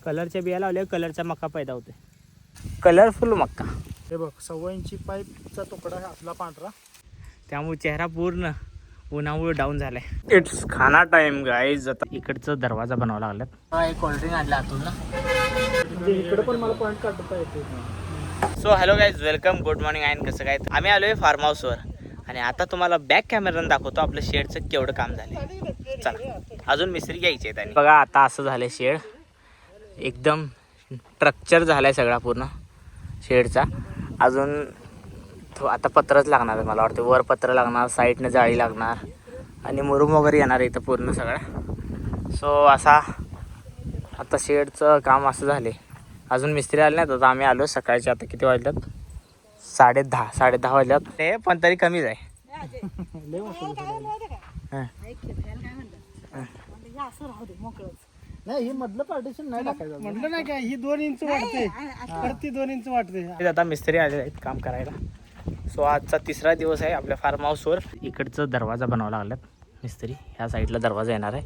कलरच्या बिया लावल्या कलरचा मका पैदा होतोय. कलरफुल मक्का. हे बघ 1.25 इंची पाईपचा तुकडा आहे आपला पांढरा. त्यामुळे चेहरा पूर्ण उन्हामुळे डाऊन झालाय. इट्स खाना टाइम गाईज. आता इकडचं दरवाजा बनवावा लागला. हा एक कोल्ड्रिंक आणला आतून ना. इकडे पण मला पॉईंट काढता येते. So hello guys, welcome, good morning. आहे कसं काय, आम्ही आलोय फार्म हाऊसवर आणि आता तुम्हाला बॅक कॅमेरानं दाखवतो आपलं शेडचं केवढं काम झालं. चला, अजून मिस्त्री घ्यायची आहे. बघा आता असं झालंय शेड. एकदम स्ट्रक्चर झालाय सगळा पूर्ण शेडचा. अजून आता पत्रच लागणार आहे मला वाटतं. वर पत्र लागणार, साईडने जाळी लागणार आणि मुरुम वगैरे येणार आहे इथं पूर्ण सगळं. सो असा आता शेडचं काम असं झाले. अजून मिस्त्री आले नाहीत. आता आम्ही आलो सकाळचे. आता किती वाजल्यात? 10:30 वाजल्यात. ते पण तरी कमीच आहे. नाही, ही मधलं पार्टिशन नाही टाकायचं. म्हटलं नाही काय, ही 2 इंच वाटते, परत 2 इंच वाटते. आता मिस्त्री आलेले आहेत काम करायला. सो आजचा 3रा दिवस आहे आपल्या फार्म हाऊसवर. इकडचं दरवाजा बनवावा लागलात मिस्त्री. ह्या साईडला दरवाजा येणार आहे.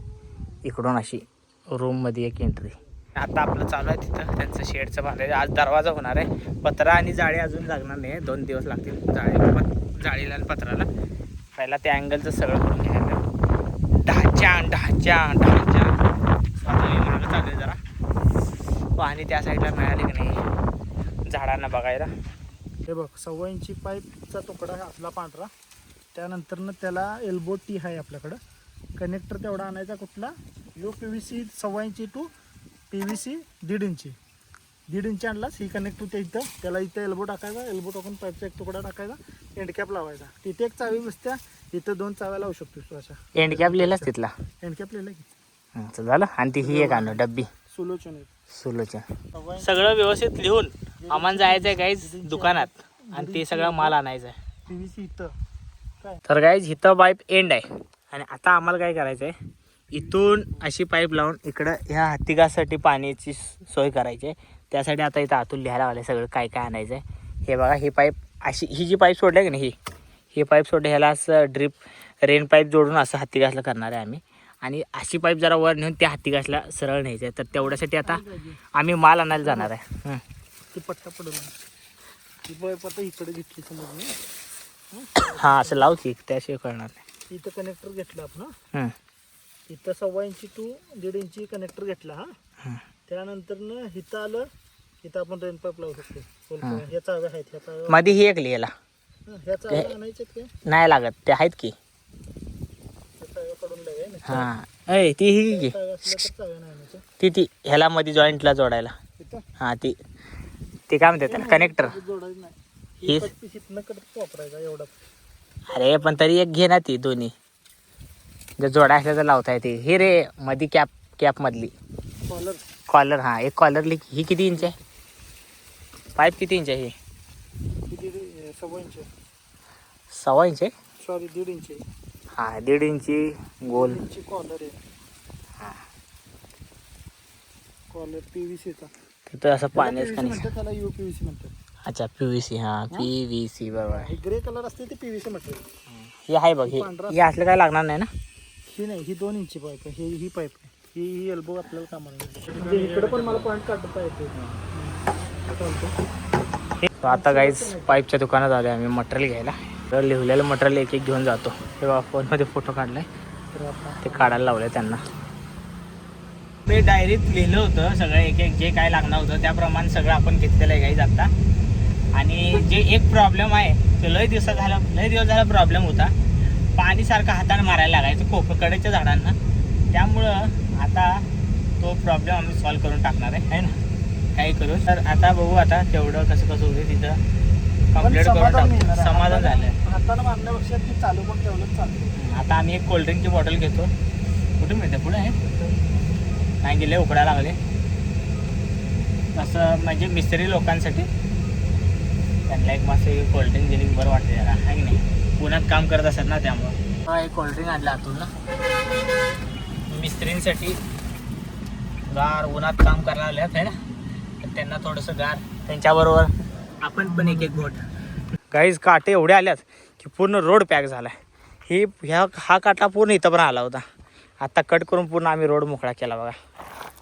इकडून अशी रूममध्ये एक एंट्री. आता आपलं चालू आहे तिथं त्यांचं शेडचं बांधायचं. आज दरवाजा होणार आहे. पत्रा आणि जाळी अजून लागणार नाही. 2 दिवस लागतील जाळीला आणि पत्राला. पहिला त्या अँगलचं सगळं करून घ्यायला. ढाच्या स्वतः मी मागं चालू आहे जरा. पाणी त्या साईडला मिळाले की नाही झाडांना बघायला. हे बघ 1.25 इंची पाईपचा तुकडा आहे आपला पांढरा. त्यानंतरनं त्याला एल्बो टी आहे आपल्याकडं. कनेक्टर तेवढा आणायचा कुठला, UPVC 1.25 इंची टू PVC 1.5 इंची. 1.5 इंची आणलास, ही कनेक्ट होते इथं. त्याला इथं एल्बो टाकायचा. एल्बो टाकून पाईपचा एक तुकडा टाकायचा. एंडकॅप लावायचा. तिथे एक चावी बसत्या, इथं 2 चाव्या लावू शकतो तू अशा. एंडकॅप लिहिलास तिथला? एंडकॅप लिहिलं की झालं. आणि ती ही एक आणू डब्बी सुलोच्या. सगळं व्यवस्थित लिहून आम्हाला जायचंय गाईज दुकानात आणि ते सगळं माल आणायचा आहे. PVC इथं काय. तर गाईज इथं पाईप एंड आहे. आणि आता आम्हाला काय करायचं आहे, इथून अशी पाईप लावून इकडं ह्या हत्तीघासाठी पाण्याची सोय करायची आहे. त्यासाठी आता इथं आतून लिहायला लागलं सगळं काय काय आणायचं आहे. हे बघा, ही पाईप अशी, ही जी पाईप सोडली की नाही, ही पाईप सोडली. ह्याला असं ड्रिप रेन पाईप जोडून असं हत्तीघासला करणार आहे आम्ही. आणि अशी पाईप जरा वर नेऊन त्या हत्तीघासला सरळ न्यायचं आहे. तर तेवढ्यासाठी आता आम्ही माल आणायला जाणार आहे. ती पट्टा पडून ती पाईप आता इकडे घेतली समज. हां, असं लाव की, त्याशिवाय कळणार नाही. इथं कनेक्टर घेतला आपण. इथं 1.25 इंची टू 1.5 इंची कनेक्टर घेतला. त्यानंतर इथं आलं, इथं आपण रेन पाईप लावू शकतो. ह्या चाव्या आहेत, ह्या चाव्या मध्ये ही एक लिहिला ह्या चाव्या आणायच्यात काय नाही लागत, ते आहेत की. हां, ती ही ती ह्याला मध्ये जॉईंटला जोडायला. हां, ती काय म्हणते त्याला, कनेक्टर. वापरायचा एवढा. अरे पण तरी एक घे ना, ती दोन्ही जर जोडा असल्या तर लावता येते. हे रे मध्ये कॅप मधली कॉलर. हां, एक कॉलर लिह. ही किती इंच आहे पाईप? किती इंच आहे ही? 1.25 इंच. 1.25 इंच आहे? Sorry, 1.5 inch. हां, 1.5 इंची गोल कॉलर आहे. हां, कॉलर PVCचा. तिथं असं पाण्याचं कनेक्शन. त्याला UPVC म्हणतात. अच्छा, PVC. हां, PVC बरोबर आहे. ग्रे कलर असते ते PVC मटेरियल. ही आहे बघ. हे असलं काय लागणार नाही ना? ही नाही, ही 2 इंची पाईप आहे. ही पाईप आहे. ही एल्बो आपल्याला कामाला. इकडे पण मला पॉईंट काढता येते. आता गाईज पाईपच्या दुकानात आले आम्ही मटेरियल घ्यायला. तर लिहिलेलं मटेरियल एक घेऊन जातो. तेव्हा फोनमध्ये फोटो काढलाय, ते काढायला लावले त्यांना. मी डायरीत लिहिलं होतं सगळं, एक जे काय लागणार होतं त्याप्रमाणे सगळं आपण घेतलेलं आहे गाईज आता. आणि जे एक प्रॉब्लेम आहे तो लय दिवस झाला प्रॉब्लेम होता. पाणी सारखं हाताने मारायला लागायचं कडेच्या झाडांना. त्यामुळं आता तो प्रॉब्लेम आम्ही सॉल्व करून टाकणार आहे ना, काही करू. तर आता बघू, आता तेवढं कसं होतं तिथं कम्प्लीट करून टाकू. समाधान झालं. हाताने मारण्यापेक्षा ती चालू पण ठेवलं चालतं. आता आम्ही एक कोल्ड्रिंकची बॉटल घेतो. कुठे मिळते? पुढे आहे. नाही गेले, उकडायला लागले. असं म्हणजे मिस्त्री लोकांसाठी त्यांना एक मस्त कोल्ड्रिंक दिली बरं वाटते जरा, आहे की नाही? पुण्यात काम करत असतात ना, त्यामुळं. हा, एक कोल्ड्रिंक आणलं आतून ना मिस्त्रींसाठी. गार उन्हात काम करायला आल्यात आहे ना, तर त्यांना थोडंसं गार, त्यांच्याबरोबर आपण पण एक घोट. गाईज काटे एवढे आल्यात की पूर्ण रोड पॅक झाला आहे. हा काटा पूर्ण इथं पण आला होता. आता कट करून पूर्ण आम्ही रोड मोकळा केला बघा.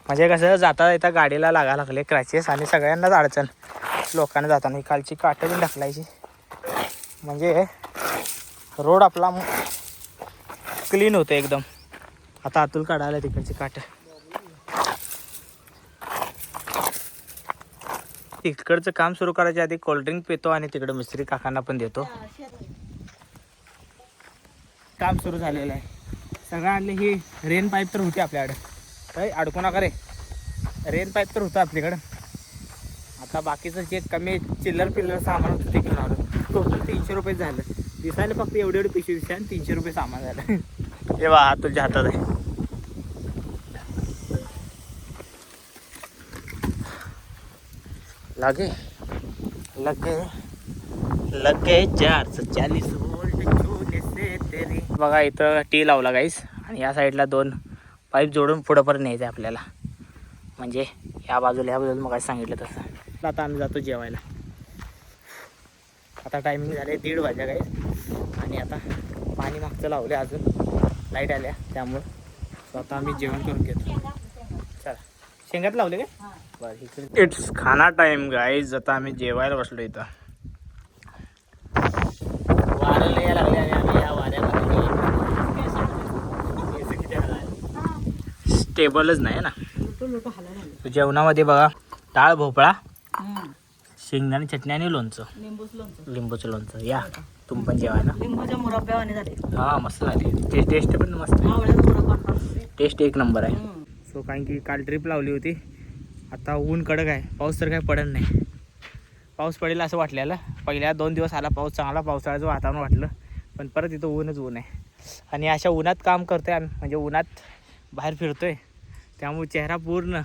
म्हणजे कसं जाता येता गाडीला लागा लागले क्रॅचेस आणि सगळ्यांनाच अडचण लोकांना जाताना. खालची काटं बी ढकलायची म्हणजे रोड आपला क्लीन होतं एकदम. आता अतुल काढायला तिकडची काटं. तिकडचं काम सुरू करायच्या आधी कोल्ड्रिंक पितो आणि तिकडं मिस्त्री काकांना पण देतो. काम सुरू झालेलं आहे. सगळं आणले. ही रेन पाईप तर होती आपल्याकडे. काही अडकू नका रे. रेन पाईप तर होतं आपल्याकडं. आता बाकीचं जे कमी चिल्लर पिल्लर सामान होतं ते घेऊन आलो. टोटल 300 रुपये झालं. दिसायला फक्त एवढी पिशवी दिसते आणि 300 रुपये सामान झालं. हे बा तुझ्या हातात आहे. लगे लगे लगे 440 वोल्ट छूने से तेरी. बघा इथं टी लावला गाईस आणि या साईडला 2 पाईप जोडून पुढं पर्यंत न्यायचं आहे आपल्याला. म्हणजे ह्या बाजूला मग काय सांगितलं तसं. आता आम्ही जातो जेवायला. आता टायमिंग झाले 1:30 वाजता गाईस आणि आता पाणी मागचं लावले. अजून लाईट आल्या त्यामुळं. सो आता आम्ही जेवण करून घेतो. चला शेंगात लावले काय बरं इकडे. इट्स खाना टाइम गाईज. आता आम्ही जेवायला बसलो. इथं वारं यायला लागले आणि आम्ही या वाऱ्यामध्ये स्टेबलच नाही ना. जेवणामध्ये बघा डाळ भोपळा शेंगदाणे चटणी आणि लोणचं. लिंबूचं लोणचं. या तुम्ही पण जेवायला. लिंबूच्या मुरब्ब्यावाने झाले. हा मस्त झाली. टेस्ट पण मस्त आहे. टेस्ट एक नंबर आहे. सो कारण की काल ट्रिप लावली होती. आता ऊन कडक आहे. पाऊस तर काही पडत नाही. पाऊस पडेल असं वाटलेलं. पहिल्या 2 दिवस आला पाऊस चांगला. पावसाळ्याचं वातावरण वाटलं पण परत इथं ऊनच ऊन आहे. आणि अशा उन्हात काम करतोय आम्ही. म्हणजे उन्हात बाहेर फिरतोय त्यामुळे चेहरा पूर्ण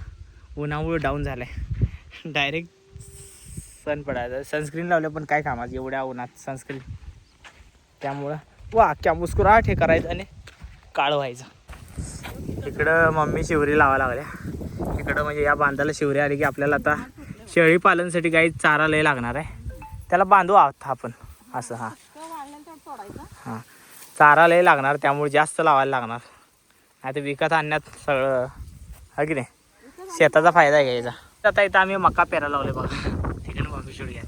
उन्हामुळे डाऊन झाला आहे. डायरेक्ट सन पडायचं. सनस्क्रीन लावलं पण काय कामाचं एवढ्या उन्हात सनस्क्रीन. त्यामुळं वा क्या मुस्कुराट हे करायचं आणि काळं व्हायचं. इकडं मम्मी शिवरी लावायला लागल्या. इकडं म्हणजे या बांधाला शिवरी आली की आपल्याला आता शेळी पालनसाठी काही चारा लय लागणार आहे. त्याला बांधू आहोत आपण असं. हां हां चारा लय लागणार त्यामुळे जास्त लावायला लागणार. नाही तर विकत आणण्यात सगळं हा की नाही. शेताचा फायदा आहे घ्यायचा. आता इथं आम्ही मका पेरायला लावले बघा. तिकडे मम्मी शिवरी घ्या.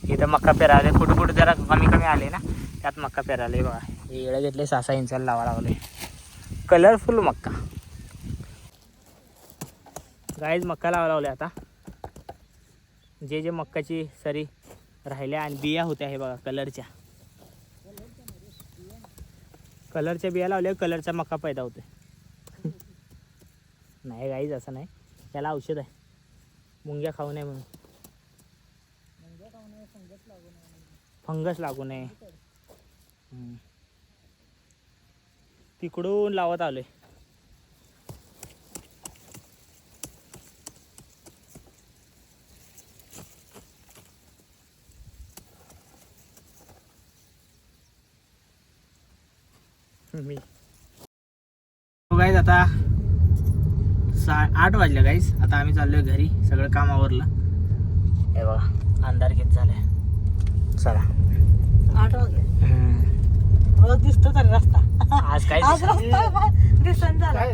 इथं मका पेरायला कुठं कुठं जरा कमी आले ना त्यात मका पेरायला बघा. हे येळं घेतले 6-6 इंचाला लावा लागले. कलरफुल मक्का गाईज. मक्का लावा लावले. आता जे मक्काची सरी राहिल्या आणि बिया होत्या हे बघा कलरच्या बिया लावल्या. कलरचा मक्का पैदा होते. नाही गाईज असं नाही. त्याला औषध आहे. मुंग्या खाऊ नये म्हणून. फंगस लागू नये. तिकडून लावत आलोय. मी गाईज आता 8 वाजले गाईज. आता आम्ही चाललोय घरी. सगळं काम आवरलं. हे बघा अंधार किती झालाय. चला 8 वाजले. रोज दिसतो तरी रस्ता. आज काय दिसन झाला.